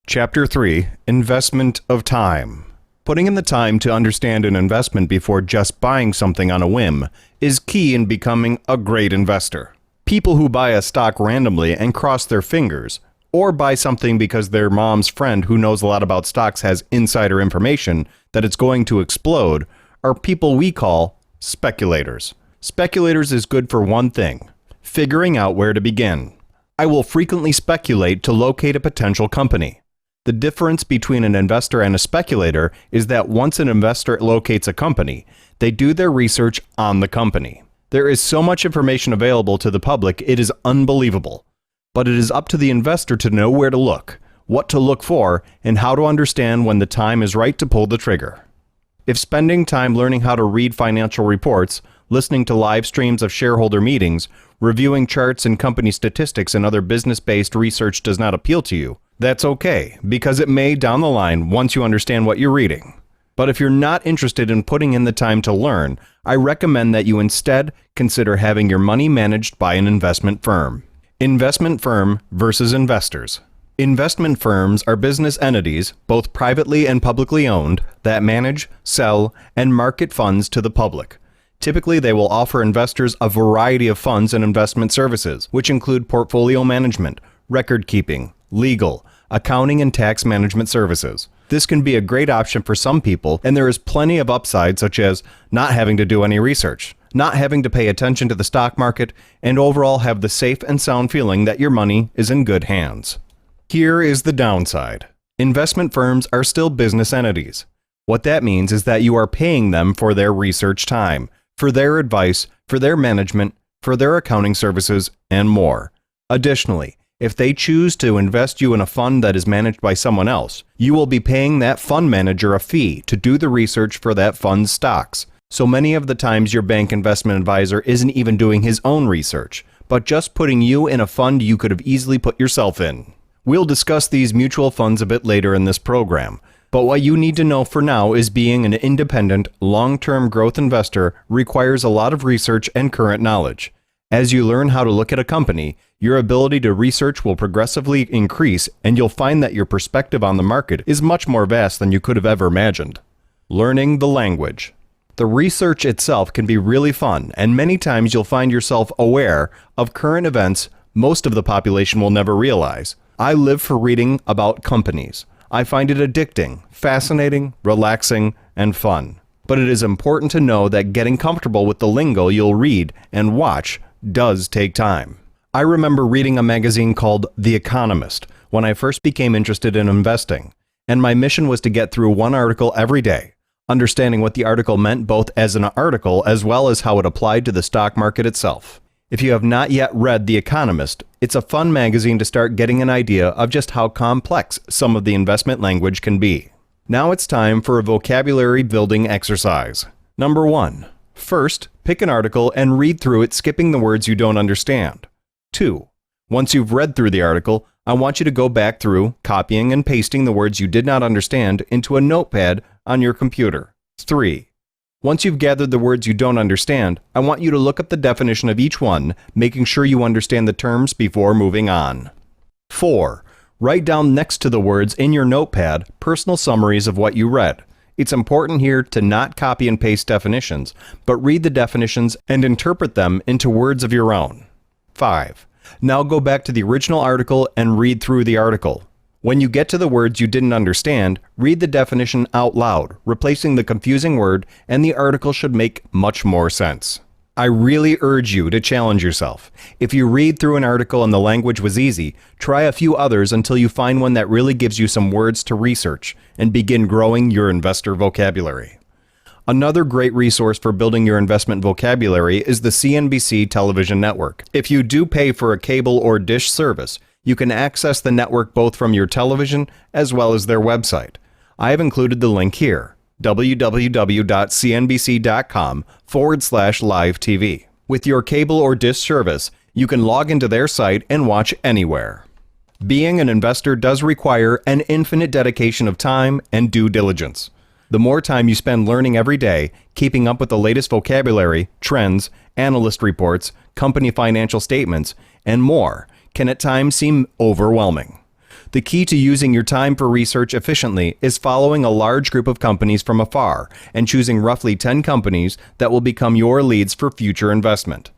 Chapter 3. Investment of Time. Putting in the time to understand an investment before just buying something on a whim is key in becoming a great investor. People who buy a stock randomly and cross their fingers, or buy something because their mom's friend who knows a lot about stocks has insider information that it's going to explode, are people we call speculators. Speculators is good for one thing: figuring out where to begin. I will frequently speculate to locate a potential company. The difference between an investor and a speculator is that once an investor locates a company, they do their research on the company. There is so much information available to the public, it is unbelievable. But it is up to the investor to know where to look, what to look for, and how to understand when the time is right to pull the trigger. If spending time learning how to read financial reports, listening to live streams of shareholder meetings, reviewing charts and company statistics and other business-based research does not appeal to you, that's okay, because it may down the line once you understand what you're reading. But if you're not interested in putting in the time to learn, I recommend that you instead consider having your money managed by an investment firm. Investment firm versus investors. Investment firms are business entities, both privately and publicly owned, that manage, sell, and market funds to the public. Typically, they will offer investors a variety of funds and investment services, which include portfolio management, record keeping, legal, accounting, and tax management services. This can be a great option for some people, and there is plenty of upside, such as not having to do any research, not having to pay attention to the stock market, and overall have the safe and sound feeling that your money is in good hands. Here is the downside. Investment firms are still business entities. What that means is that you are paying them for their research time, for their advice, for their management, for their accounting services, and more. Additionally, if they choose to invest you in a fund that is managed by someone else, you will be paying that fund manager a fee to do the research for that fund's stocks. So many of the times your bank investment advisor isn't even doing his own research, but just putting you in a fund you could have easily put yourself in. We'll discuss these mutual funds a bit later in this program, but what you need to know for now is being an independent, long-term growth investor requires a lot of research and current knowledge. As you learn how to look at a company, your ability to research will progressively increase, and you'll find that your perspective on the market is much more vast than you could have ever imagined. Learning the language. The research itself can be really fun, and many times you'll find yourself aware of current events most of the population will never realize. I live for reading about companies. I find it addicting, fascinating, relaxing, and fun. But it is important to know that getting comfortable with the lingo you'll read and watch does take time. I remember reading a magazine called The Economist when I first became interested in investing, and my mission was to get through one article every day, understanding what the article meant both as an article as well as how it applied to the stock market itself. If you have not yet read The Economist, it's a fun magazine to start getting an idea of just how complex some of the investment language can be. Now it's time for a vocabulary building exercise. Number 1. First, pick an article and read through it, skipping the words you don't understand. 2. Once you've read through the article, I want you to go back through, copying and pasting the words you did not understand into a notepad on your computer. 3. Once you've gathered the words you don't understand, I want you to look up the definition of each one, making sure you understand the terms before moving on. 4. Write down next to the words in your notepad personal summaries of what you read. It's important here to not copy and paste definitions, but read the definitions and interpret them into words of your own. 5. Now go back to the original article and read through the article. When you get to the words you didn't understand, read the definition out loud, replacing the confusing word, and the article should make much more sense. I really urge you to challenge yourself. If you read through an article and the language was easy, try a few others until you find one that really gives you some words to research and begin growing your investor vocabulary. Another great resource for building your investment vocabulary is the CNBC television network. If you do pay for a cable or dish service, you can access the network both from your television as well as their website. I have included the link here: www.cnbc.com/live TV. With your cable or dish service, you can log into their site and watch anywhere. Being an investor does require an infinite dedication of time and due diligence. The more time you spend learning every day, keeping up with the latest vocabulary, trends, analyst reports, company financial statements, and more, can at times seem overwhelming. The key to using your time for research efficiently is following a large group of companies from afar and choosing roughly 10 companies that will become your leads for future investment.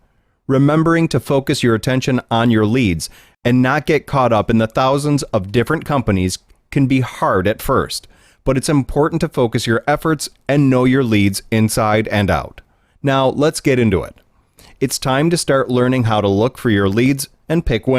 Remembering to focus your attention on your leads and not get caught up in the thousands of different companies can be hard at first, but it's important to focus your efforts and know your leads inside and out. Now, let's get into it. It's time to start learning how to look for your leads and pick winners.